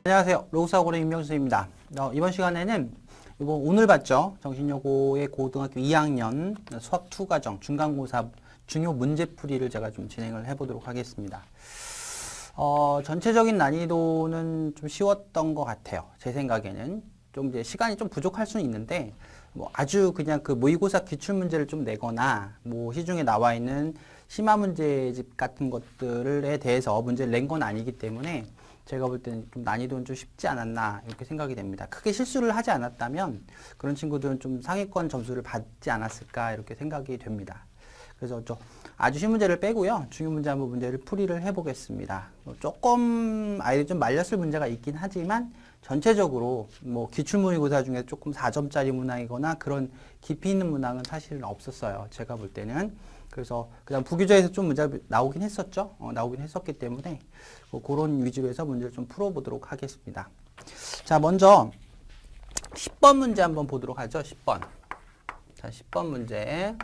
안녕하세요. 로그사고의 임명수입니다. 이번 시간에는 오늘 봤죠? 정신여고의 고등학교 2학년 수학 2과정 중간고사 중요 문제풀이를 제가 좀 진행을 해보도록 하겠습니다. 전체적인 난이도는 좀 쉬웠던 것 같아요. 제 생각에는. 좀 이제 시간이 좀 부족할 수는 있는데, 아주 그냥 그 모의고사 기출문제를 좀 내거나, 시중에 나와 있는 심화 문제집 같은 것들에 대해서 문제를 낸 건 아니기 때문에, 제가 볼 때는 좀 난이도는 좀 쉽지 않았나, 이렇게 생각이 됩니다. 크게 실수를 하지 않았다면, 그런 친구들은 좀 상위권 점수를 받지 않았을까, 이렇게 생각이 됩니다. 그래서 아주 쉬운 문제를 빼고요. 중요 문제 한번 문제를 풀이를 해보겠습니다. 조금 아이들이 좀 말렸을 문제가 있긴 하지만 전체적으로 기출모의고사 중에 조금 4점짜리 문항이거나 그런 깊이 있는 문항은 사실은 없었어요. 제가 볼 때는. 그래서 그다음 부규저에서 좀 문제가 나오긴 했었죠. 나오긴 했었기 때문에 그런 위주로 해서 문제를 좀 풀어보도록 하겠습니다. 자, 먼저 10번 문제 한번 보도록 하죠. 10번. 자, 10번 문제.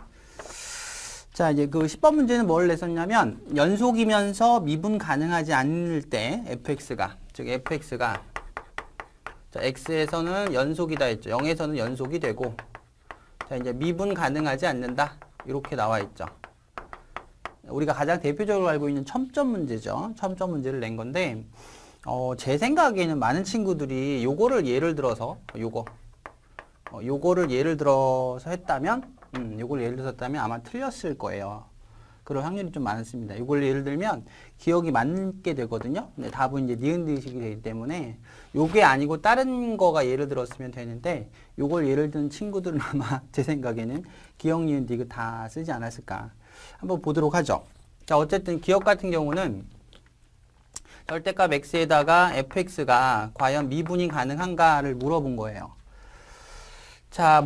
자, 이제 그 10번 문제는 뭘 냈었냐면, 연속이면서 미분 가능하지 않을 때, fx가, 즉, fx가, 자, x에서는 연속이다 했죠. 0에서는 연속이 되고, 자, 이제 미분 가능하지 않는다. 이렇게 나와 있죠. 우리가 가장 대표적으로 알고 있는 첨점 문제죠. 첨점 문제를 낸 건데, 제 생각에는 많은 친구들이 요거를 예를 들어서, 요거를 예를 들어서 했다면, 요걸 예를 들었다면 아마 틀렸을 거예요. 그럴 확률이 좀 많습니다. 이걸 예를 들면 기억이 맞게 되거든요. 근데 답은 이제 니은디귿이 되기 때문에 요게 아니고 다른 거가 예를 들었으면 되는데 요걸 예를 든 친구들은 아마 제 생각에는 기억, 니은디귿 다 쓰지 않았을까. 한번 보도록 하죠. 자, 어쨌든 기억 같은 경우는 절대값 x에다가 fx가 과연 미분이 가능한가를 물어본 거예요. 자,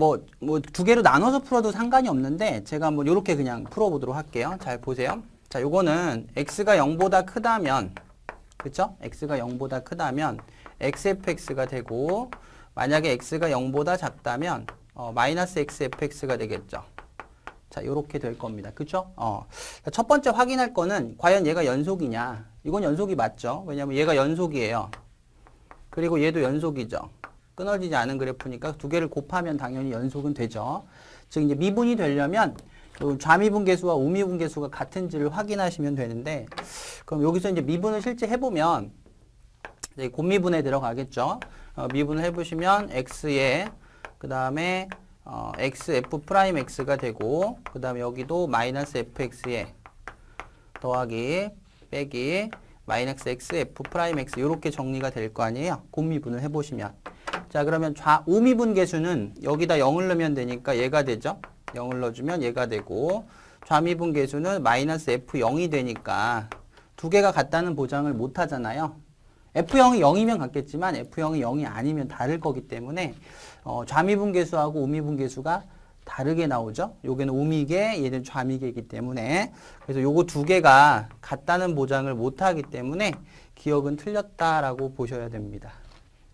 두 개로 나눠서 풀어도 상관이 없는데, 제가 요렇게 그냥 풀어보도록 할게요. 잘 보세요. 자, 요거는 x가 0보다 크다면, 그쵸? x가 0보다 크다면, xfx가 되고, 만약에 x가 0보다 작다면, 마이너스 xfx가 되겠죠. 자, 요렇게 될 겁니다. 그쵸? 첫 번째 확인할 거는, 과연 얘가 연속이냐? 이건 연속이 맞죠? 왜냐면 얘가 연속이에요. 그리고 얘도 연속이죠. 끊어지지 않은 그래프니까 두 개를 곱하면 당연히 연속은 되죠. 즉 이제 미분이 되려면 좌미분계수와 우미분계수가 같은지를 확인하시면 되는데, 그럼 여기서 이제 미분을 실제 해보면 이제 곱미분에 들어가겠죠. 미분을 해보시면 x에 그 다음에 xf 프라임 x가 되고, 그 다음에 여기도 마이너스 fx에 더하기 빼기 마이너스 xf 프라임 x 이렇게 정리가 될 거 아니에요. 곱미분을 해보시면. 자, 그러면 우미분계수는 여기다 0을 넣으면 되니까 얘가 되죠. 0을 넣어주면 얘가 되고, 좌미분계수는 마이너스 f0이 되니까 두 개가 같다는 보장을 못 하잖아요. f0이 0이면 같겠지만 f0이 0이 아니면 다를 거기 때문에 좌미분계수하고 우미분계수가 다르게 나오죠. 요게는 우미계, 얘는 좌미계이기 때문에. 그래서 요거 두 개가 같다는 보장을 못 하기 때문에 기억은 틀렸다라고 보셔야 됩니다.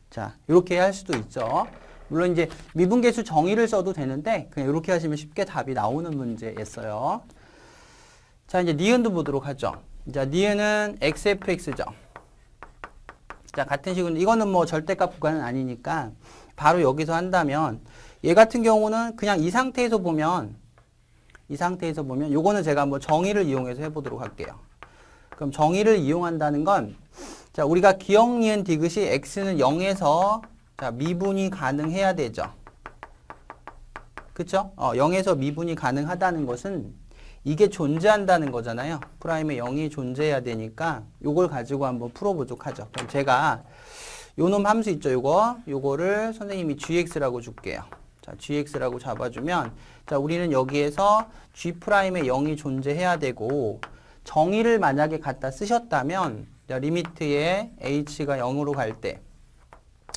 자, 이렇게 할 수도 있죠. 물론 이제 미분계수 정의를 써도 되는데 그냥 이렇게 하시면 쉽게 답이 나오는 문제였어요. 자, 이제 니은도 보도록 하죠. 자, 니은은 xfx죠. 자, 같은 식으로 이거는 절대값 구간은 아니니까 바로 여기서 한다면, 얘 같은 경우는 그냥 이 상태에서 보면 요거는 제가 정의를 이용해서 해보도록 할게요. 그럼 정의를 이용한다는 건, 자, 우리가 기억, 니은, 디귿이 x는 0에서 자, 미분이 가능해야 되죠. 그쵸? 0에서 미분이 가능하다는 것은 이게 존재한다는 거잖아요. 프라임에 0이 존재해야 되니까 요걸 가지고 한번 풀어보도록 하죠. 그럼 제가 요놈 함수 있죠, 요거를 선생님이 gx라고 줄게요. 자, gx라고 잡아주면, 자, 우리는 여기에서 g'에 0이 존재해야 되고, 정의를 만약에 갖다 쓰셨다면, 자, 리미트에 h가 0으로 갈 때,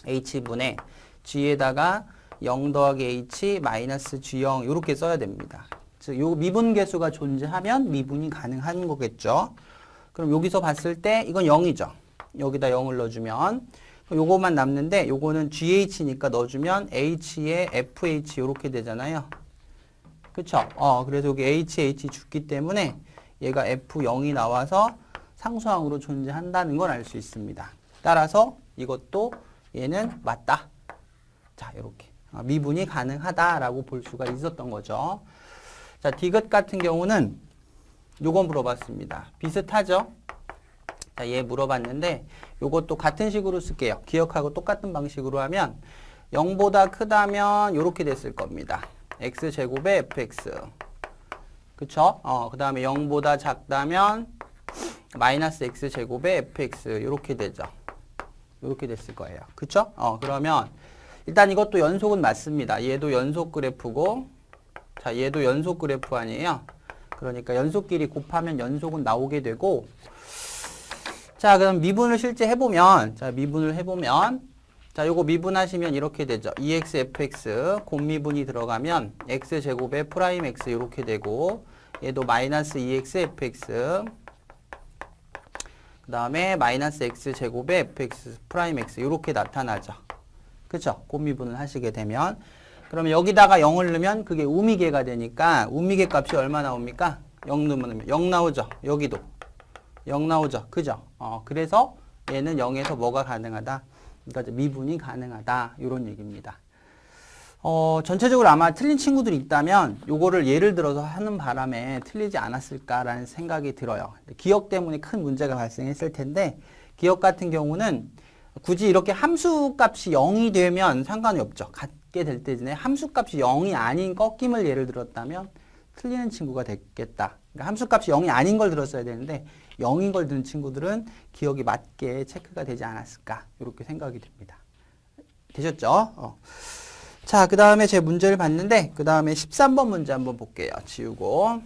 h분의 g에다가 0 더하기 h 마이너스 g0 이렇게 써야 됩니다. 즉, 요 미분계수가 존재하면 미분이 가능한 거겠죠. 그럼 여기서 봤을 때 이건 0이죠. 여기다 0을 넣어주면 요거만 남는데, 요거는 GH니까 넣어주면 H에 FH 이렇게 되잖아요. 그쵸? 그래서 여기 HH 죽기 때문에 얘가 F0이 나와서 상수항으로 존재한다는 걸 알 수 있습니다. 따라서 이것도 얘는 맞다. 자, 이렇게 미분이 가능하다라고 볼 수가 있었던 거죠. 자, 디귿 같은 경우는 요거 물어봤습니다. 비슷하죠? 자, 얘 물어봤는데 요것도 같은 식으로 쓸게요. 기억하고 똑같은 방식으로 하면 0보다 크다면 요렇게 됐을 겁니다. x제곱에 fx. 그쵸? 그 다음에 0보다 작다면 마이너스 x제곱에 fx 요렇게 되죠. 요렇게 됐을 거예요. 그쵸? 그러면 일단 이것도 연속은 맞습니다. 얘도 연속 그래프고, 자, 얘도 연속 그래프 아니에요? 그러니까 연속끼리 곱하면 연속은 나오게 되고, 자, 그럼 미분을 실제 해보면, 자, 미분을 해보면, 자, 요거 미분하시면 이렇게 되죠. 2x fx, 곱미분이 들어가면 x제곱에 프라임 x 이렇게 되고, 얘도 마이너스 2x fx, 그 다음에 마이너스 x제곱에 fx 프라임 x 이렇게 나타나죠. 그쵸? 곱미분을 하시게 되면. 그러면 여기다가 0을 넣으면 그게 우미계가 되니까 우미계 값이 얼마 나옵니까? 0 넣으면 0 나오죠. 여기도 0 나오죠. 그죠? 그래서 얘는 0에서 뭐가 가능하다? 그러니까 미분이 가능하다. 이런 얘기입니다. 전체적으로 아마 틀린 친구들이 있다면 요거를 예를 들어서 하는 바람에 틀리지 않았을까라는 생각이 들어요. 기억 때문에 큰 문제가 발생했을 텐데 기억 같은 경우는 굳이 이렇게 함수 값이 0이 되면 상관이 없죠. 갖게 될 때는 함수 값이 0이 아닌 꺾임을 예를 들었다면 틀리는 친구가 됐겠다. 그러니까 함수 값이 0이 아닌 걸 들었어야 되는데 0인 걸 든 친구들은 기억이 맞게 체크가 되지 않았을까 이렇게 생각이 듭니다. 되셨죠? 자, 그 다음에 제 문제를 봤는데 그 다음에 13번 문제 한번 볼게요. 지우고.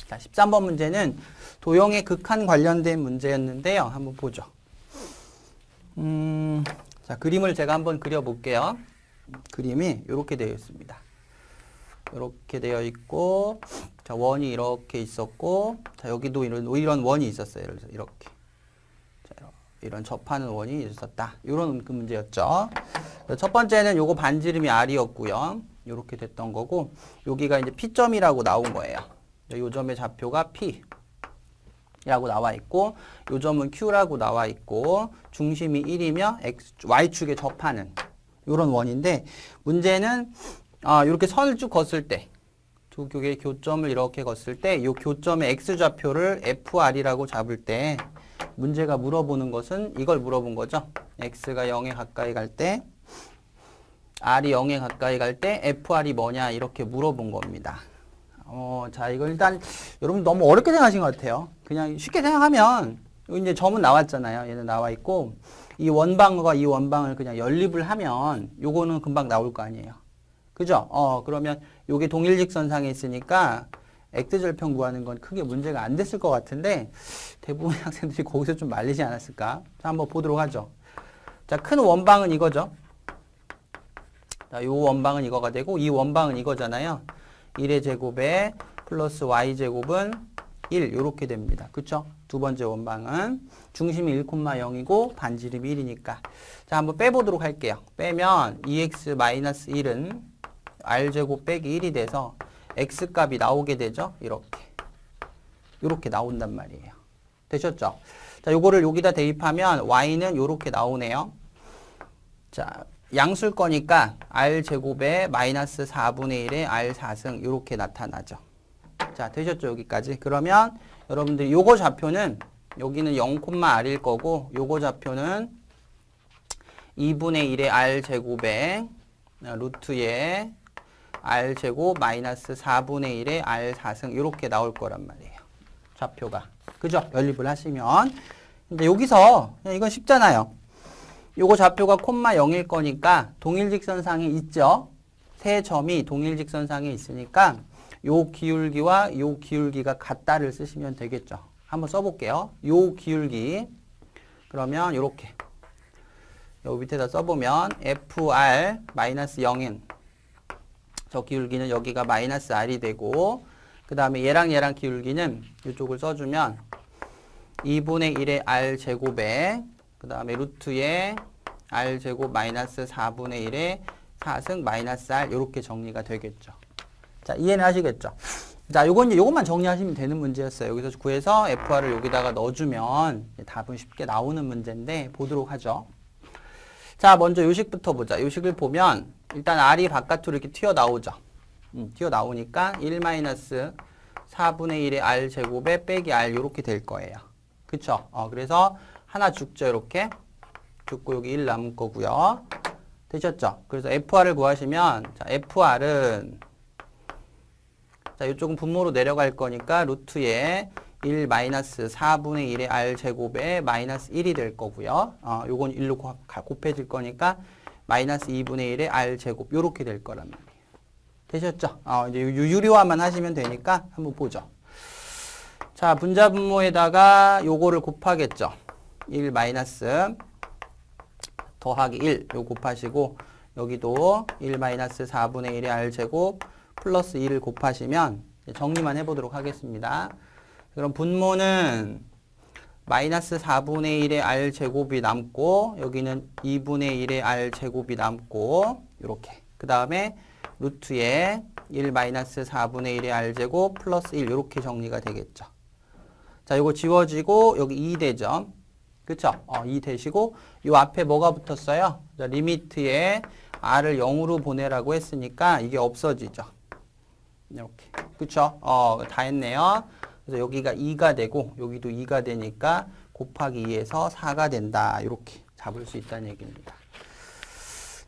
자, 13번 문제는 도형의 극한 관련된 문제였는데요. 한번 보죠. 자, 그림을 제가 한번 그려볼게요. 그림이 이렇게 되어 있습니다. 이렇게 되어 있고, 자, 원이 이렇게 있었고, 자, 여기도 이런 원이 있었어요. 이렇게. 자, 이런 접하는 원이 있었다. 이런 그 문제였죠. 첫 번째는 요거 반지름이 R이었고요. 이렇게 됐던 거고, 여기가 이제 P점이라고 나온 거예요. 요 점의 좌표가 P. 라고 나와 있고, 요 점은 Q라고 나와 있고, 중심이 1이며 Y축에 접하는 요런 원인데, 문제는 이렇게 선을 쭉 걷을 때, 두 개의 교점을 이렇게 걷을 때, 요 교점의 X좌표를 FR이라고 잡을 때, 문제가 물어보는 것은 이걸 물어본 거죠. X가 0에 가까이 갈 때, R이 0에 가까이 갈 때, FR이 뭐냐, 이렇게 물어본 겁니다. 자, 이거 일단, 여러분 너무 어렵게 생각하신 것 같아요. 그냥 쉽게 생각하면, 이제 점은 나왔잖아요. 얘는 나와 있고, 이 원방과 이 원방을 그냥 연립을 하면, 요거는 금방 나올 거 아니에요. 그죠? 그러면 요게 동일직선상에 있으니까, X절편 구하는 건 크게 문제가 안 됐을 것 같은데, 대부분의 학생들이 거기서 좀 말리지 않았을까? 자, 한번 보도록 하죠. 자, 큰 원방은 이거죠. 자, 요 원방은 이거가 되고, 이 원방은 이거잖아요. 1의 제곱에 플러스 y제곱은 1 이렇게 됩니다. 그쵸? 두 번째 원방은 중심이 1,0이고 반지름이 1이니까. 자, 한번 빼보도록 할게요. 빼면 2x-1은 r제곱 빼기 1이 돼서 x값이 나오게 되죠. 이렇게 나온단 말이에요. 되셨죠? 자, 요거를 여기다 대입하면 y는 이렇게 나오네요. 자, 양수일 거니까 r제곱에 마이너스 4분의 1의 r4승 이렇게 나타나죠. 자, 되셨죠? 여기까지. 그러면 여러분들 요거 좌표는 여기는 0,r일 거고 요거 좌표는 2분의 1의 r제곱에 루트에 r제곱 마이너스 4분의 1의 r4승 이렇게 나올 거란 말이에요. 좌표가. 그죠? 연립을 하시면. 근데 여기서 이건 쉽잖아요. 요거 좌표가 콤마 0일 거니까 동일직선상에 있죠. 세 점이 동일직선상에 있으니까 요 기울기와 요 기울기가 같다를 쓰시면 되겠죠. 한번 써볼게요. 요 기울기 그러면 요렇게 요 밑에다 써보면 FR 마이너스 0인 저 기울기는 여기가 마이너스 R이 되고 그 다음에 얘랑 기울기는 이쪽을 써주면 2분의 1의 R제곱에 그 다음에 루트에 R제곱 마이너스 4분의 1의 4승 마이너스 R 이렇게 정리가 되겠죠. 자, 이해는 하시겠죠? 자, 요것만 정리하시면 되는 문제였어요. 여기서 구해서 FR을 여기다가 넣어주면 답은 쉽게 나오는 문제인데 보도록 하죠. 자, 먼저 요식부터 보자. 요식을 보면 일단 R이 바깥으로 이렇게 튀어나오죠. 튀어나오니까 1-4분의 1의 R 제곱에 빼기 R 이렇게 될 거예요. 그쵸? 그래서 하나 죽죠. 이렇게 죽고 여기 1 남은 거고요. 되셨죠? 그래서 FR을 구하시면 자, FR은 자, 이쪽은 분모로 내려갈 거니까 루트에 1-4분의 1의 R 제곱에 마이너스 1이 될 거고요. 요건 1로 곱해질 거니까 마이너스 2분의 1의 R 제곱 요렇게 될 거란 말이에요. 되셨죠? 이제 유리화만 하시면 되니까 한번 보죠. 자, 분자 분모에다가 요거를 곱하겠죠. 1 마이너스 더하기 1 요 곱하시고 여기도 1-4분의 1의 R 제곱 플러스 2를 곱하시면 정리만 해보도록 하겠습니다. 그럼 분모는 마이너스 4분의 1의 R 제곱이 남고 여기는 2분의 1의 R 제곱이 남고 이렇게 그 다음에 루트에 1-4분의 1의 R 제곱 플러스 1 이렇게 정리가 되겠죠. 자, 이거 지워지고 여기 2 되죠. 그쵸? 2 되시고 이 앞에 뭐가 붙었어요? 자, 리미트에 R을 0으로 보내라고 했으니까 이게 없어지죠. 이렇게. 그쵸? 다 했네요. 그래서 여기가 2가 되고 여기도 2가 되니까 곱하기 2에서 4가 된다. 이렇게 잡을 수 있다는 얘기입니다.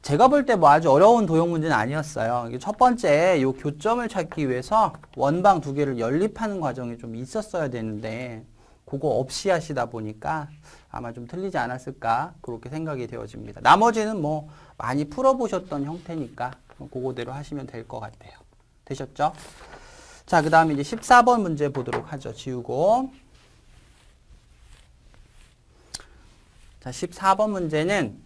제가 볼 때 뭐 아주 어려운 도형 문제는 아니었어요. 첫 번째 이 교점을 찾기 위해서 원방 두 개를 연립하는 과정이 좀 있었어야 되는데 그거 없이 하시다 보니까 아마 좀 틀리지 않았을까 그렇게 생각이 되어집니다. 나머지는 뭐 많이 풀어보셨던 형태니까 그거대로 하시면 될 것 같아요. 되셨죠? 자, 그 다음에 이제 14번 문제 보도록 하죠. 지우고. 자, 14번 문제는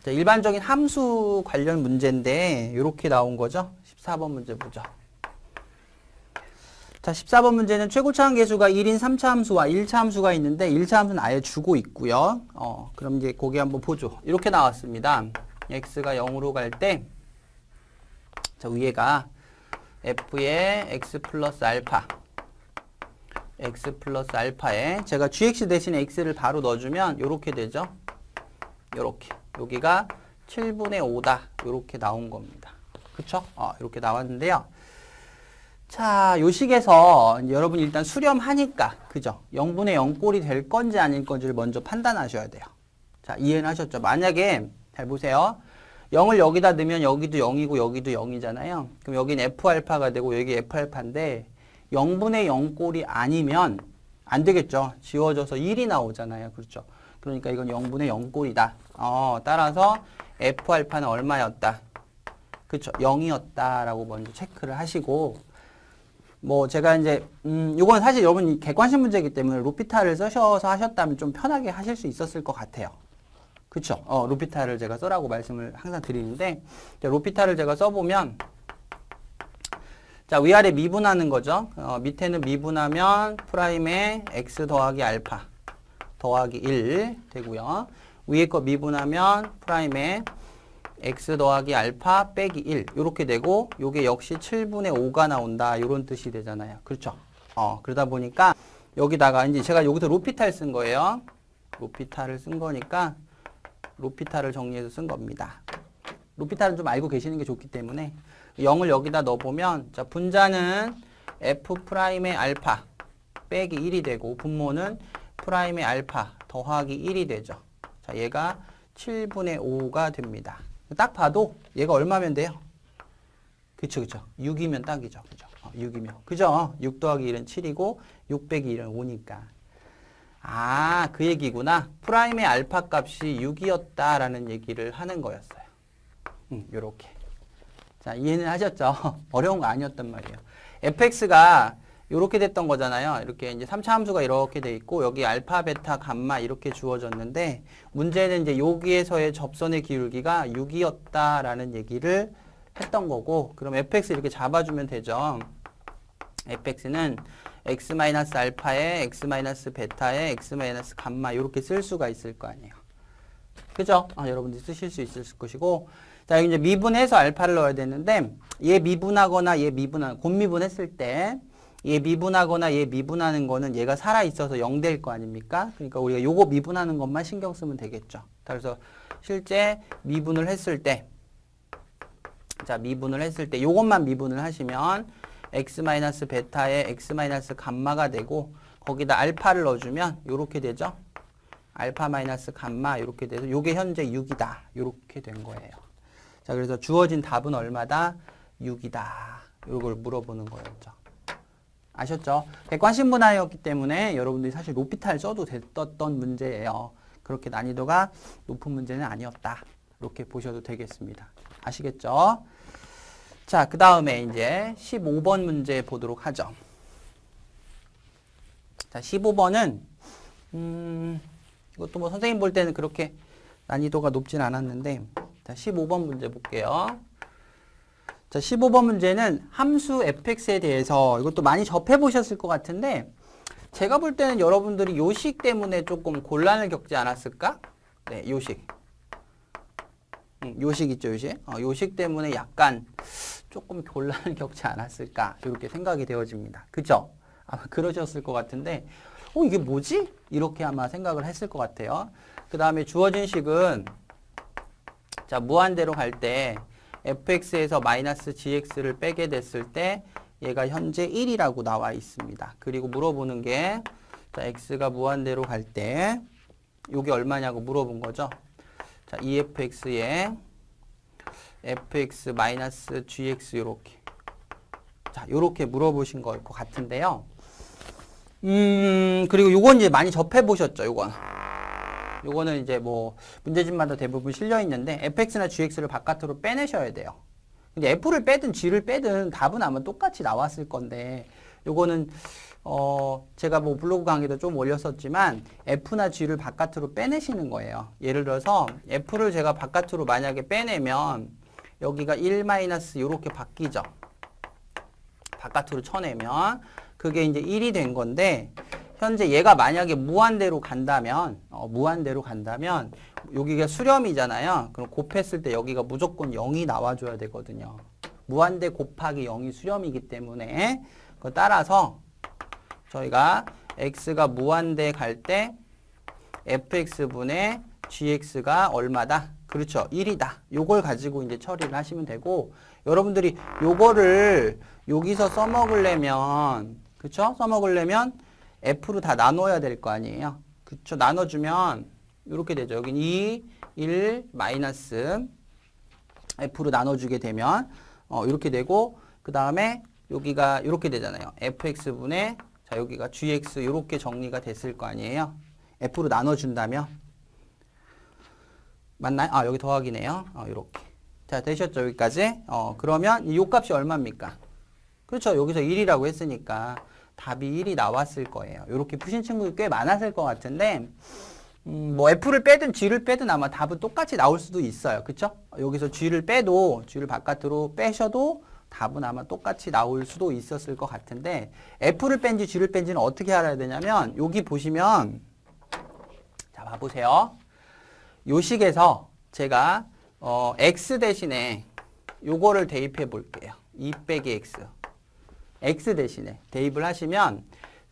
자, 일반적인 함수 관련 문제인데 이렇게 나온 거죠. 14번 문제 보죠. 자, 14번 문제는 최고차항 계수가 1인 3차 함수와 1차 함수가 있는데 1차 함수는 아예 주고 있고요. 그럼 이제 거기 한번 보죠. 이렇게 나왔습니다. x가 0으로 갈 때 자, 위에가 f의 x 플러스 알파에 제가 gx 대신에 x를 바로 넣어주면 이렇게 되죠. 이렇게 여기가 7분의 5다 이렇게 나온 겁니다. 그쵸? 이렇게 나왔는데요. 자, 요 식에서 여러분 일단 수렴하니까 그죠? 0분의 0꼴이 될 건지 아닐 건지를 먼저 판단하셔야 돼요. 자, 이해는 하셨죠? 만약에 잘 보세요. 0을 여기다 넣으면 여기도 0이고 여기도 0이잖아요. 그럼 여기는 F알파가 되고 여기 F알파인데 0분의 0꼴이 아니면 안 되겠죠. 지워져서 1이 나오잖아요. 그렇죠. 그러니까 이건 0분의 0꼴이다. 따라서 F알파는 얼마였다? 그렇죠. 0이었다라고 먼저 체크를 하시고 뭐 제가 이제 이건 사실 여러분 객관식 문제이기 때문에 로피탈을 쓰셔서 하셨다면 좀 편하게 하실 수 있었을 것 같아요. 그쵸? 로피탈을 제가 써라고 말씀을 항상 드리는데, 로피탈을 제가 써보면, 자, 위아래 미분하는 거죠. 밑에는 미분하면 프라임에 x 더하기 알파 더하기 1 되고요. 위에 거 미분하면 프라임에 x 더하기 알파 빼기 1 이렇게 되고, 요게 역시 7분의 5가 나온다. 이런 뜻이 되잖아요. 그렇죠? 그러다 보니까 여기다가 이제 제가 여기서 로피탈 쓴 거예요. 로피탈을 쓴 거니까, 로피탈을 정리해서 쓴 겁니다. 로피탈은 좀 알고 계시는 게 좋기 때문에 0을 여기다 넣어보면 자, 분자는 F'의 알파 빼기 1이 되고 분모는 프라임의 알파 더하기 1이 되죠. 자, 얘가 7분의 5가 됩니다. 딱 봐도 얘가 얼마면 돼요? 그쵸, 그쵸. 6이면 딱이죠. 그죠? 6이면. 그죠? 6 더하기 1은 7이고 6 빼기 1은 5니까. 그 얘기구나. 프라임의 알파 값이 6이었다라는 얘기를 하는 거였어요. 요렇게. 자, 이해는 하셨죠? 어려운 거 아니었단 말이에요. fx가 요렇게 됐던 거잖아요. 이렇게 이제 3차 함수가 이렇게 돼 있고, 여기 알파, 베타, 감마 이렇게 주어졌는데, 문제는 이제 여기에서의 접선의 기울기가 6이었다라는 얘기를 했던 거고, 그럼 fx 이렇게 잡아주면 되죠. fx는 x-알파에 x-베타에 x-감마 이렇게 쓸 수가 있을 거 아니에요. 그죠? 여러분들이 쓰실 수 있을 것이고, 자, 이제 미분해서 알파를 넣어야 되는데 얘 미분하거나 얘 미분하는 곱미분했을 때 얘 미분하거나 얘 미분하는 거는 얘가 살아있어서 0 될 거 아닙니까? 그러니까 우리가 요거 미분하는 것만 신경 쓰면 되겠죠. 그래서 실제 미분을 했을 때 자, 미분을 했을 때 요것만 미분을 하시면 x-베타에 x-감마가 되고 거기다 알파를 넣어주면 요렇게 되죠. 알파 마이너스 감마 이렇게 돼서 요게 현재 6이다. 요렇게 된 거예요. 자, 그래서 주어진 답은 얼마다? 6이다. 요걸 물어보는 거였죠. 아셨죠? 객관신분하였기 때문에 여러분들이 사실 높이탈 써도 됐던 문제예요. 그렇게 난이도가 높은 문제는 아니었다. 이렇게 보셔도 되겠습니다. 아시겠죠? 자, 그 다음에 이제 15번 문제 보도록 하죠. 자, 15번은 이것도 뭐 선생님 볼 때는 그렇게 난이도가 높진 않았는데 자, 15번 문제 볼게요. 자, 15번 문제는 함수 fx에 대해서 이것도 많이 접해 보셨을 것 같은데 제가 볼 때는 여러분들이 요식 때문에 조금 곤란을 겪지 않았을까? 네, 요식. 요식 있죠, 요식? 요식 때문에 약간 조금 곤란을 겪지 않았을까? 이렇게 생각이 되어집니다. 그죠? 아마 그러셨을 것 같은데 이게 뭐지? 이렇게 아마 생각을 했을 것 같아요. 그 다음에 주어진 식은 자, 무한대로 갈 때 fx에서 마이너스 gx를 빼게 됐을 때 얘가 현재 1이라고 나와 있습니다. 그리고 물어보는 게 자, x가 무한대로 갈 때 요게 얼마냐고 물어본 거죠. 자, efx에 fx 마이너스 gx 요렇게 자, 요렇게 물어보신 걸 것 같은데요. 그리고 요건 이제 많이 접해 보셨죠, 요거는 이제 뭐 문제집마다 대부분 실려 있는데 fx나 gx를 바깥으로 빼내셔야 돼요. 근데 f를 빼든 g를 빼든 답은 아마 똑같이 나왔을 건데 요거는 제가 뭐 블로그 강의도 좀 올렸었지만 f나 g를 바깥으로 빼내시는 거예요. 예를 들어서 f를 제가 바깥으로 만약에 빼내면 여기가 1 마이너스 요렇게 바뀌죠. 바깥으로 쳐내면 그게 이제 1이 된 건데 현재 얘가 만약에 무한대로 간다면 여기가 수렴이잖아요. 그럼 곱했을 때 여기가 무조건 0이 나와줘야 되거든요. 무한대 곱하기 0이 수렴이기 때문에 따라서 저희가 x가 무한대 갈 때 fx분의 gx가 얼마다? 그렇죠. 1이다. 요걸 가지고 이제 처리를 하시면 되고 여러분들이 요거를 여기서 써먹으려면 그쵸? 써먹으려면 f로 다 나눠야 될 거 아니에요. 그쵸? 나눠주면 이렇게 되죠. 여긴 2, 1, 마이너스 f로 나눠주게 되면 이렇게 되고 그 다음에 여기가 이렇게 되잖아요. fx분의 자 여기가 gx 이렇게 정리가 됐을 거 아니에요. f로 나눠준다면 맞나요? 아 여기 더하기네요. 이렇게 자 되셨죠? 여기까지. 그러면 이 값이 얼마입니까? 그렇죠. 여기서 1이라고 했으니까 답이 1이 나왔을 거예요. 이렇게 푸신 친구들 꽤 많았을 것 같은데 뭐 f를 빼든 g를 빼든 아마 답은 똑같이 나올 수도 있어요. 그쵸? 여기서 g를 빼도 g를 바깥으로 빼셔도 답은 아마 똑같이 나올 수도 있었을 것 같은데 f를 뺀지 g를 뺀지는 어떻게 알아야 되냐면 여기 보시면 자 봐보세요. 요 식에서 제가 x 대신에 요거를 대입해 볼게요. 2 빼기 x x 대신에 대입을 하시면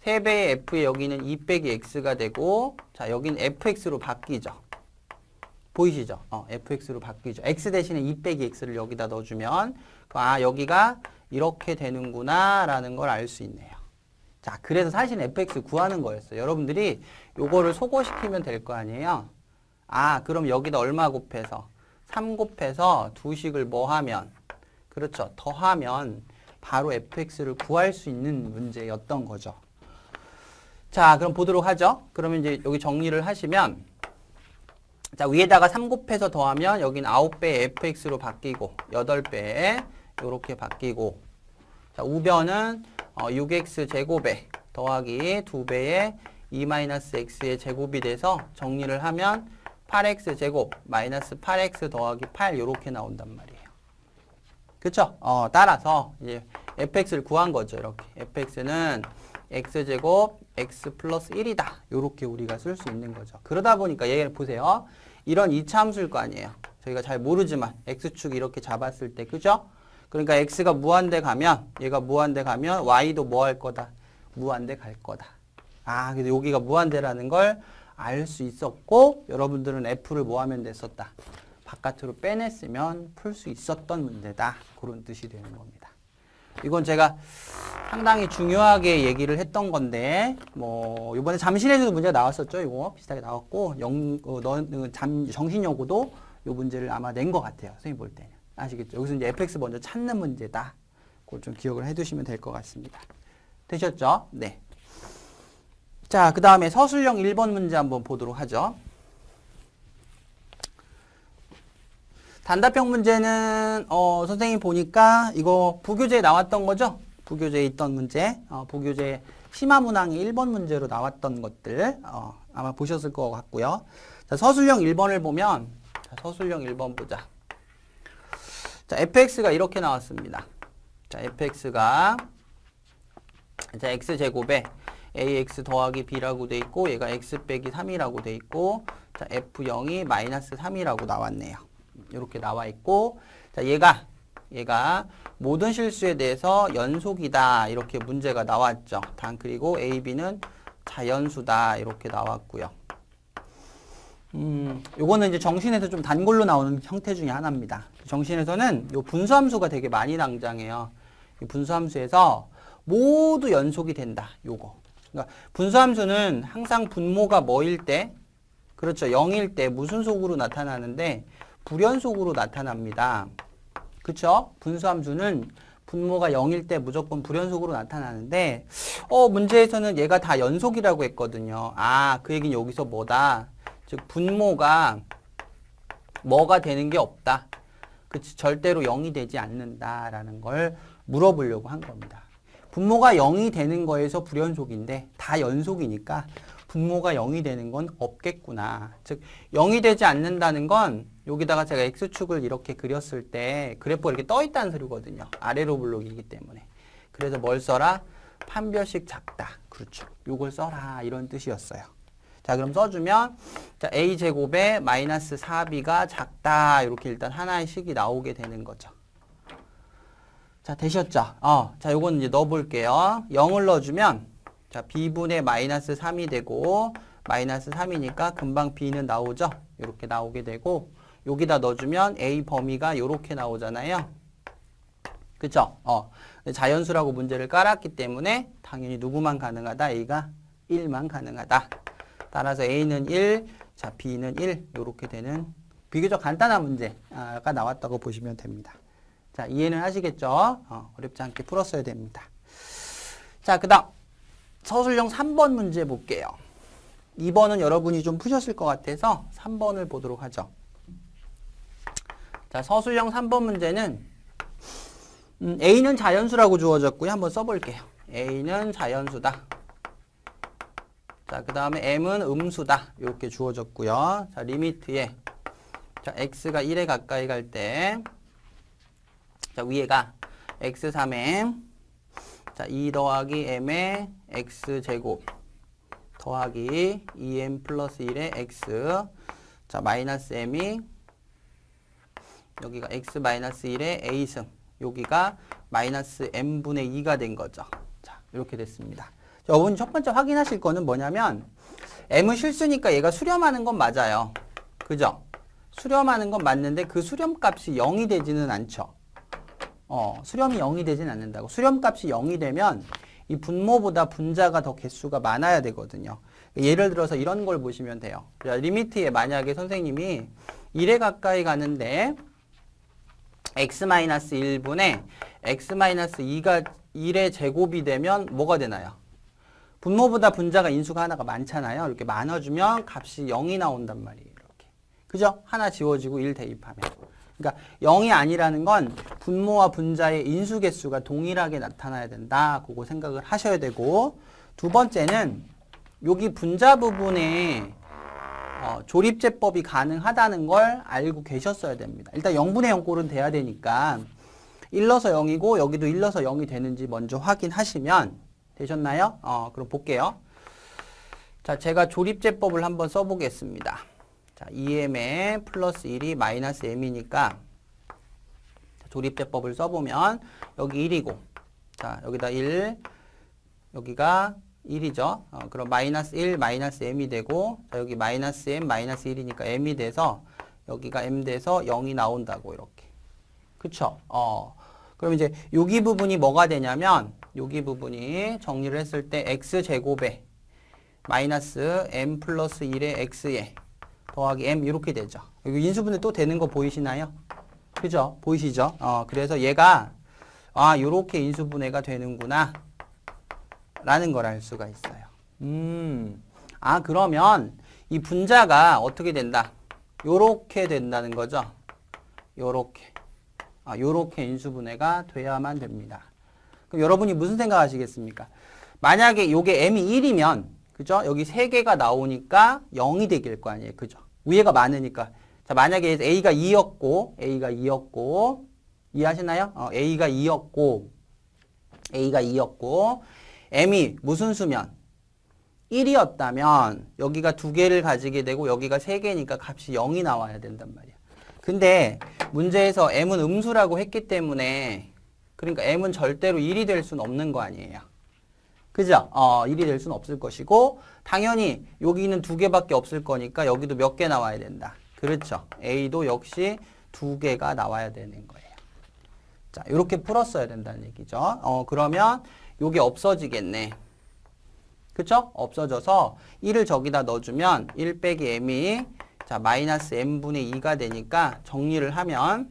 3배의 f에 여기는 2 빼기 x가 되고 자 여기는 fx로 바뀌죠. 보이시죠? fx로 바뀌죠. x 대신에 2 빼기 x를 여기다 넣어주면 아 여기가 이렇게 되는구나 라는 걸 알 수 있네요. 자 그래서 사실 fx 구하는 거였어요. 여러분들이 요거를 소거시키면 될 거 아니에요. 아 그럼 여기다 얼마 곱해서 3 곱해서 두 식을 뭐 하면 그렇죠. 더하면 바로 fx를 구할 수 있는 문제였던 거죠. 자, 그럼 보도록 하죠. 그러면 이제 여기 정리를 하시면 자, 위에다가 3 곱해서 더하면 여기는 9배의 fx로 바뀌고 8배에 이렇게 바뀌고 자, 우변은 6x 제곱에 더하기 2배의 2-x의 제곱이 돼서 정리를 하면 8x 제곱 마이너스 8x 더하기 8 이렇게 나온단 말이에요. 그쵸? 따라서 이제 fx를 구한 거죠. 이렇게 fx는 x제곱 x 플러스 1이다. 이렇게 우리가 쓸 수 있는 거죠. 그러다 보니까 얘를 보세요. 이런 2차 함수일 거 아니에요. 저희가 잘 모르지만 x축 이렇게 잡았을 때 그죠? 그러니까 x가 무한대 가면 얘가 무한대 가면 y도 뭐 할 거다? 무한대 갈 거다. 아, 그래서 여기가 무한대라는 걸 알 수 있었고 여러분들은 f를 뭐 하면 됐었다? 바깥으로 빼냈으면 풀 수 있었던 문제다. 그런 뜻이 되는 겁니다. 이건 제가 상당히 중요하게 얘기를 했던 건데 뭐 이번에 잠실에서도 문제가 나왔었죠. 이거 비슷하게 나왔고 정신여고도 이 문제를 아마 낸 것 같아요. 선생님 볼 때는. 아시겠죠? 여기서 이제 fx 먼저 찾는 문제다. 그걸 좀 기억을 해두시면 될 것 같습니다. 되셨죠? 네. 자, 그 다음에 서술형 1번 문제 한번 보도록 하죠. 단답형 문제는 선생님 보니까 이거 부교재에 나왔던 거죠? 부교재에 있던 문제, 부교재 심화문항의 1번 문제로 나왔던 것들 아마 보셨을 것 같고요. 자, 서술형 1번을 보면 자, 서술형 1번 보자. 자, fx가 이렇게 나왔습니다. 자, fx가 자, x제곱에 ax 더하기 b라고 돼 있고 얘가 x 빼기 3이라고 돼 있고 자, f0이 마이너스 3이라고 나왔네요. 이렇게 나와 있고 자, 얘가 모든 실수에 대해서 연속이다 이렇게 문제가 나왔죠. 그리고 a, b는 자연수다 이렇게 나왔고요. 요거는 이제 정신에서 좀 단골로 나오는 형태 중에 하나입니다. 정신에서는 요 분수함수가 되게 많이 등장해요. 이 분수함수에서 모두 연속이 된다. 요거. 그러니까 분수함수는 항상 분모가 뭐일 때, 그렇죠. 0일 때 무슨 속으로 나타나는데 불연속으로 나타납니다. 그쵸? 분수함수는 분모가 0일 때 무조건 불연속으로 나타나는데 문제에서는 얘가 다 연속이라고 했거든요. 아, 그 얘기는 여기서 뭐다? 즉 분모가 뭐가 되는 게 없다. 그치? 절대로 0이 되지 않는다라는 걸 물어보려고 한 겁니다. 분모가 0이 되는 거에서 불연속인데 다 연속이니까 분모가 0이 되는 건 없겠구나. 즉 0이 되지 않는다는 건 여기다가 제가 x축을 이렇게 그렸을 때 그래프가 이렇게 떠 있다는 소리거든요. 아래로 블록이기 때문에. 그래서 뭘 써라? 판별식 작다. 그렇죠. 요걸 써라. 이런 뜻이었어요. 자, 그럼 써주면 자, a제곱에 마이너스 4b가 작다. 이렇게 일단 하나의 식이 나오게 되는 거죠. 자, 되셨죠? 자, 요건 이제 넣어볼게요. 0을 넣어주면 자, b분의 마이너스 3이 되고 마이너스 3이니까 금방 b는 나오죠? 이렇게 나오게 되고 여기다 넣어주면 a 범위가 이렇게 나오잖아요. 그쵸? 자연수라고 문제를 깔았기 때문에 당연히 누구만 가능하다? a가 1만 가능하다. 따라서 a는 1, 자, b는 1 이렇게 되는 비교적 간단한 문제가 나왔다고 보시면 됩니다. 자, 이해는 하시겠죠? 어렵지 않게 풀었어야 됩니다. 자, 그 다음 서술형 3번 문제 볼게요. 2번은 여러분이 좀 푸셨을 것 같아서 3번을 보도록 하죠. 자, 서술형 3번 문제는 A는 자연수라고 주어졌고요. 한번 써볼게요. A는 자연수다. 자, 그 다음에 M은 음수다. 이렇게 주어졌고요. 자, 리미트에 자, X가 1에 가까이 갈 때 자, 위에가 X3M 자, 2 더하기 M의 X제곱 더하기 2M 플러스 1의 X 자, 마이너스 M이 여기가 X 마이너스 1의 A승 여기가 마이너스 M분의 2가 된 거죠. 자, 이렇게 됐습니다. 여러분 첫 번째 확인하실 거는 뭐냐면 M은 실수니까 얘가 수렴하는 건 맞아요. 그죠? 수렴하는 건 맞는데 그 수렴값이 0이 되지는 않죠. 수렴이 0이 되진 않는다고. 수렴값이 0이 되면 이 분모보다 분자가 더 개수가 많아야 되거든요. 예를 들어서 이런 걸 보시면 돼요. 리미트에 만약에 선생님이 1에 가까이 가는데 x-1분의 x-2가 1의 제곱이 되면 뭐가 되나요? 분모보다 분자가 인수가 하나가 많잖아요. 이렇게 많아주면 값이 0이 나온단 말이에요. 이렇게. 그죠? 하나 지워지고 1 대입하면. 그러니까 0이 아니라는 건 분모와 분자의 인수 개수가 동일하게 나타나야 된다. 그거 생각을 하셔야 되고 두 번째는 여기 분자 부분에 조립제법이 가능하다는 걸 알고 계셨어야 됩니다. 일단 0분의 0 꼴은 돼야 되니까 1 넣어서 0이고 여기도 1 넣어서 0이 되는지 먼저 확인하시면 되셨나요? 그럼 볼게요. 자, 제가 조립제법을 한번 써보겠습니다. 자, 2m에 플러스 1이 마이너스 m이니까 조립대법을 써보면 여기 1이고 자, 여기다 1, 여기가 1이죠. 그럼 마이너스 1, 마이너스 m이 되고 자, 여기 마이너스 m, 마이너스 1이니까 m이 돼서 여기가 m 돼서 0이 나온다고 이렇게. 그쵸? 그럼 이제 여기 부분이 뭐가 되냐면 여기 부분이 정리를 했을 때 x제곱에 마이너스 m 플러스 1의 x에 더하기 m 이렇게 되죠. 여기 인수분해 또 되는 거 보이시나요? 그죠? 보이시죠? 그래서 얘가 요렇게 인수분해가 되는구나 라는 걸 알 수가 있어요. 그러면 이 분자가 어떻게 된다? 요렇게 된다는 거죠. 요렇게. 요렇게 인수분해가 돼야만 됩니다. 그럼 여러분이 무슨 생각 하시겠습니까? 만약에 요게 m이 1이면, 그죠? 여기 3개가 나오니까 0이 되길 거 아니에요. 그죠? 위에가 많으니까. 자, 만약에 a가 2였고, 이해하시나요? a가 2였고, m이 무슨 수면? 1이었다면, 여기가 2개를 가지게 되고, 여기가 3개니까 값이 0이 나와야 된단 말이야. 근데 문제에서 m은 음수라고 했기 때문에 그러니까 m은 절대로 1이 될 수는 없는 거 아니에요. 그죠? 1이 될 수는 없을 것이고 당연히 여기는 2개밖에 없을 거니까 여기도 몇 개 나와야 된다. 그렇죠. a도 역시 2개가 나와야 되는 거예요. 자, 이렇게 풀었어야 된다는 얘기죠. 그러면 요게 없어지겠네. 그쵸? 없어져서 1을 저기다 넣어주면 1 빼기 m이 자, 마이너스 m분의 2가 되니까 정리를 하면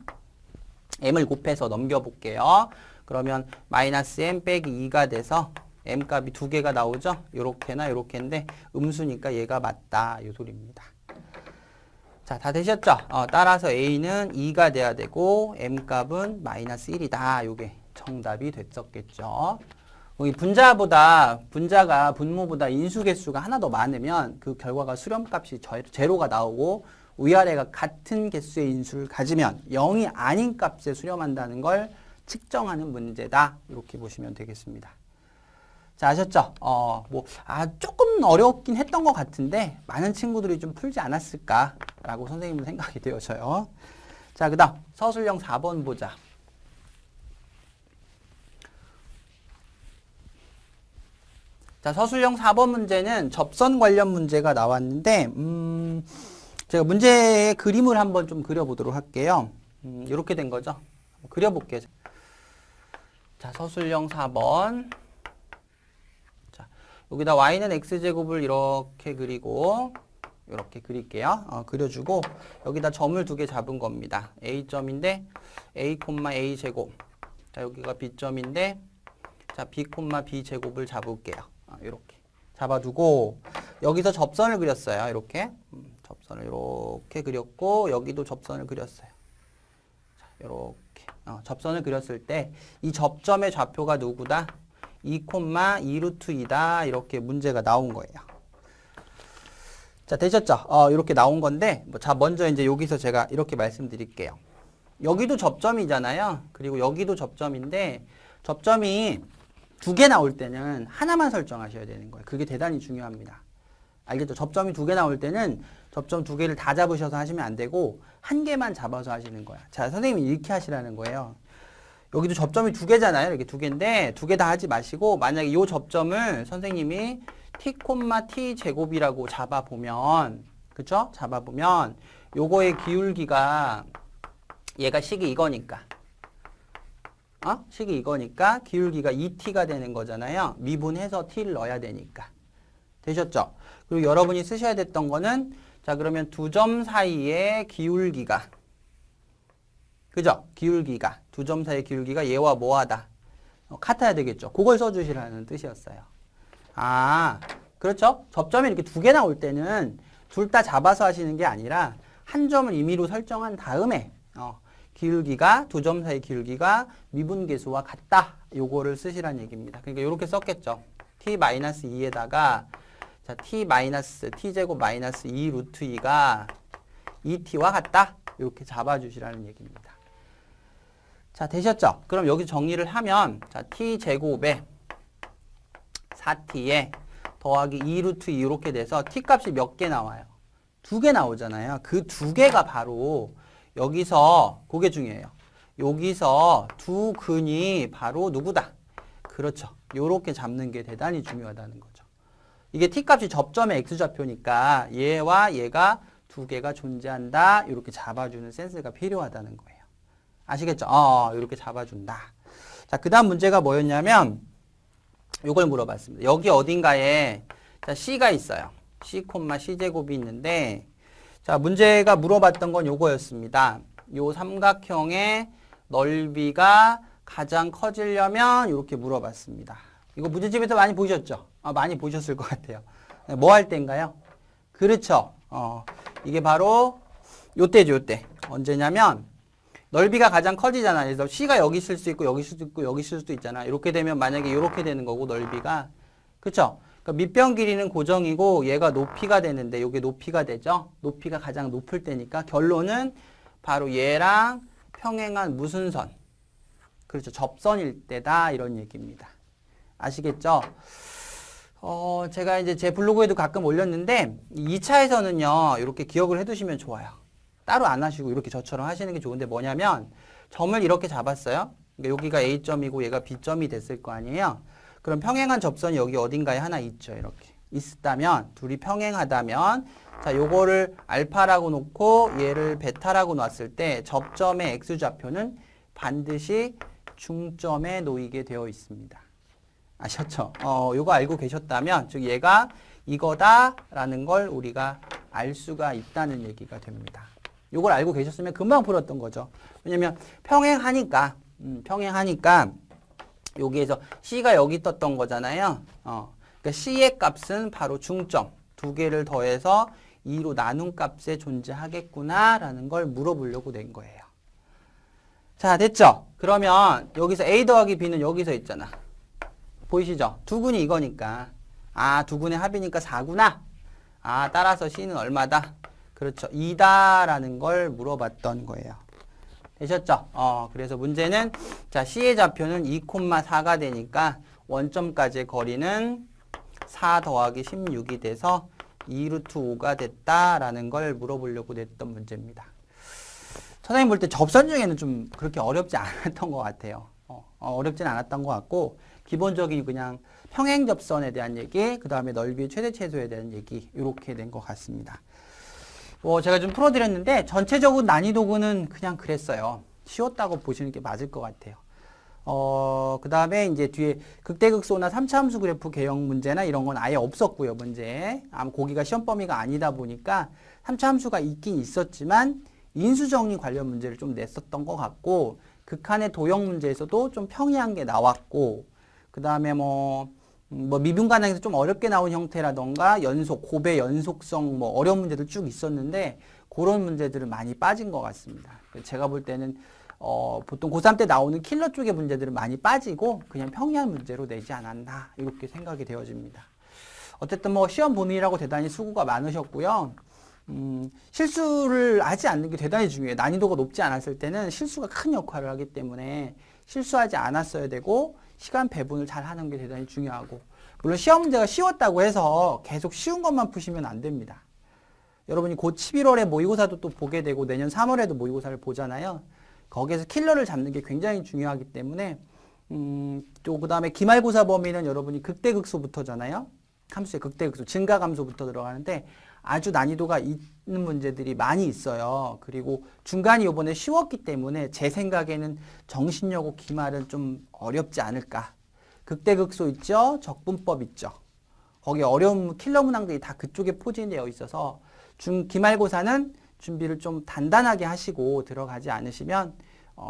m을 곱해서 넘겨볼게요. 그러면 마이너스 m 빼기 2가 돼서 m 값이 2개가 나오죠? 요렇게나 요렇게인데 음수니까 얘가 맞다. 요 소리입니다. 자, 다 되셨죠? 따라서 a는 2가 돼야 되고 m 값은 마이너스 1이다. 요게 정답이 됐었겠죠. 이 분자가 분모보다 인수개수가 하나 더 많으면 그 결과가 수렴값이 제로가 나오고 위아래가 같은 개수의 인수를 가지면 0이 아닌 값에 수렴한다는 걸 측정하는 문제다. 이렇게 보시면 되겠습니다. 자, 아셨죠? 조금 어렵긴 했던 것 같은데 많은 친구들이 좀 풀지 않았을까라고 선생님은 생각이 되어져요. 자, 그 다음 서술형 4번 보자. 자, 서술형 4번 문제는 접선 관련 문제가 나왔는데 제가 문제의 그림을 한번 좀 그려보도록 할게요. 이렇게 된 거죠. 그려볼게요. 자, 서술형 4번. 자, 여기다 y는 x제곱을 이렇게 그리고 이렇게 그릴게요. 그려주고 여기다 점을 2개 잡은 겁니다. a점인데 a, a 제곱. 자, 여기가 b점인데 자, b, b 제곱을 잡을게요. 이렇게 잡아두고 여기서 접선을 그렸어요. 이렇게 접선을 이렇게 그렸고 여기도 접선을 그렸어요. 자, 이렇게 접선을 그렸을 때 이 접점의 좌표가 누구다? 2, 2 루트 2다. 이렇게 문제가 나온 거예요. 자, 되셨죠? 이렇게 나온 건데 자, 먼저 이제 여기서 제가 이렇게 말씀드릴게요. 여기도 접점이잖아요. 그리고 여기도 접점인데 접점이 2개 나올 때는 하나만 설정하셔야 되는 거예요. 그게 대단히 중요합니다. 알겠죠? 접점이 2개 나올 때는 접점 2개를 다 잡으셔서 하시면 안 되고 1개만 잡아서 하시는 거야. 자, 선생님이 이렇게 하시라는 거예요. 여기도 접점이 2개잖아요. 이렇게 2개인데 2개 다 하지 마시고 만약에 이 접점을 선생님이 t, t 제곱이라고 잡아보면 그쵸? 잡아보면 요거의 기울기가 얘가 식이 이거니까 식이 이거니까 기울기가 2t가 되는 거잖아요. 미분해서 t를 넣어야 되니까. 되셨죠? 그리고 여러분이 쓰셔야 됐던 거는 자, 그러면 두 점 사이의 기울기가 그죠? 기울기가 두 점 사이의 기울기가 얘와 뭐하다? 같아야 되겠죠. 그걸 써주시라는 뜻이었어요. 그렇죠? 접점이 이렇게 2개 나올 때는 둘 다 잡아서 하시는 게 아니라 한 점을 임의로 설정한 다음에 기울기가 두 점 사이 기울기가 미분계수와 같다. 요거를 쓰시라는 얘기입니다. 그러니까 이렇게 썼겠죠. t-2에다가 자, t제곱 마이너스 2 루트 2가 2t와 같다. 이렇게 잡아주시라는 얘기입니다. 자, 되셨죠? 그럼 여기 정리를 하면 자, t제곱에 4t에 더하기 2 루트 2 이렇게 돼서 t 값이 몇 개 나와요? 두 개 나오잖아요. 그 두 개가 바로 여기서 그게 중요해요. 여기서 두 근이 바로 누구다? 그렇죠. 요렇게 잡는 게 대단히 중요하다는 거죠. 이게 t값이 접점의 x좌표니까 얘와 얘가 두 개가 존재한다. 이렇게 잡아주는 센스가 필요하다는 거예요. 아시겠죠? 이렇게 잡아준다. 자, 그 다음 문제가 뭐였냐면 요걸 물어봤습니다. 여기 어딘가에 자, C가 있어요. C, C제곱이 있는데 자, 문제가 물어봤던 건 요거였습니다. 요 삼각형의 넓이가 가장 커지려면 이렇게 물어봤습니다. 이거 문제집에서 많이 보셨죠? 많이 보셨을 것 같아요. 뭐 할 때인가요? 그렇죠. 이게 바로 요때죠, 요때. 언제냐면 넓이가 가장 커지잖아요. 그래서 C가 여기 있을 수 있고 여기 있을 수도 있고 여기 있을 수도 있잖아. 이렇게 되면 만약에 이렇게 되는 거고 넓이가 그렇죠? 그러니까 밑변 길이는 고정이고 얘가 높이가 되는데 이게 높이가 되죠. 높이가 가장 높을 때니까 결론은 바로 얘랑 평행한 무슨 선? 그렇죠. 접선일 때다 이런 얘기입니다. 아시겠죠? 제가 이제 제 블로그에도 가끔 올렸는데 2차에서는요. 이렇게 기억을 해두시면 좋아요. 따로 안 하시고 이렇게 저처럼 하시는 게 좋은데 뭐냐면 점을 이렇게 잡았어요. 그러니까 여기가 A점이고 얘가 B점이 됐을 거 아니에요. 그럼 평행한 접선이 여기 어딘가에 하나 있죠. 이렇게 있다면 둘이 평행하다면 자, 요거를 알파라고 놓고 얘를 베타라고 놨을 때 접점의 x좌표는 반드시 중점에 놓이게 되어 있습니다. 아셨죠? 요거 알고 계셨다면 즉 얘가 이거다라는 걸 우리가 알 수가 있다는 얘기가 됩니다. 요걸 알고 계셨으면 금방 풀었던 거죠. 왜냐면 평행하니까 여기에서 C가 여기 떴던 거잖아요. 그러니까 C의 값은 바로 중점 두 개를 더해서 2로 나눈 값에 존재하겠구나라는 걸 물어보려고 낸 거예요. 자, 됐죠? 그러면 여기서 A 더하기 B는 여기서 있잖아. 보이시죠? 두 근이 이거니까. 두 근의 합이니까 4구나. 따라서 C는 얼마다? 그렇죠. 2다라는 걸 물어봤던 거예요. 되셨죠? 그래서 문제는 자, C의 좌표는 2,4가 되니까 원점까지의 거리는 4 더하기 16이 돼서 2루트 5가 됐다라는 걸 물어보려고 냈던 문제입니다. 선생님 볼 때 접선 중에는 좀 그렇게 어렵지 않았던 것 같아요. 어렵진 않았던 것 같고 기본적인 그냥 평행 접선에 대한 얘기, 그 다음에 넓이의 최대 최소에 대한 얘기 이렇게 된 것 같습니다. 제가 좀 풀어드렸는데 전체적으로 난이도는 그냥 그랬어요. 쉬웠다고 보시는 게 맞을 것 같아요. 그 다음에 이제 뒤에 극대극소나 3차 함수 그래프 개형 문제나 이런 건 아예 없었고요, 문제. 거기가 시험 범위가 아니다 보니까 3차 함수가 있긴 있었지만 인수정리 관련 문제를 좀 냈었던 것 같고 극한의 도형 문제에서도 좀 평이한 게 나왔고 그 다음에 미분가능에서 좀 어렵게 나온 형태라던가 고배 연속성 어려운 문제들 쭉 있었는데 그런 문제들은 많이 빠진 것 같습니다. 제가 볼 때는 보통 고3 때 나오는 킬러 쪽의 문제들은 많이 빠지고 그냥 평이한 문제로 내지 않았나 이렇게 생각이 되어집니다. 어쨌든 시험 본인이라고 대단히 수고가 많으셨고요. 실수를 하지 않는 게 대단히 중요해요. 난이도가 높지 않았을 때는 실수가 큰 역할을 하기 때문에 실수하지 않았어야 되고 시간 배분을 잘 하는 게 대단히 중요하고 물론 시험 문제가 쉬웠다고 해서 계속 쉬운 것만 푸시면 안 됩니다. 여러분이 곧 11월에 모의고사도 또 보게 되고 내년 3월에도 모의고사를 보잖아요. 거기에서 킬러를 잡는 게 굉장히 중요하기 때문에 또 그 다음에 기말고사 범위는 여러분이 극대극소부터잖아요. 함수의 극대극소, 증가감소부터 들어가는데 아주 난이도가 있는 문제들이 많이 있어요. 그리고 중간이 이번에 쉬웠기 때문에 제 생각에는 정신여고 기말은 좀 어렵지 않을까. 극대극소 있죠? 적분법 있죠? 거기 어려운 킬러 문항들이 다 그쪽에 포진되어 있어서 기말고사는 준비를 좀 단단하게 하시고 들어가지 않으시면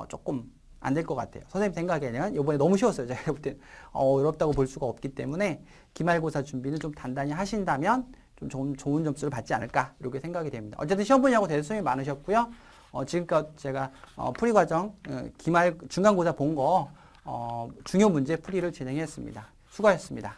조금 안 될 것 같아요. 선생님 생각에는 이번에 너무 쉬웠어요. 제가 볼 때 어렵다고 볼 수가 없기 때문에 기말고사 준비는 좀 단단히 하신다면 좀 좋은 점수를 받지 않을까 이렇게 생각이 됩니다. 어쨌든 시험 본의하고 대해서 수업이 많으셨고요. 지금껏 제가 풀이과정 중간고사 본 거 중요 문제 풀이를 진행했습니다. 수고하셨습니다.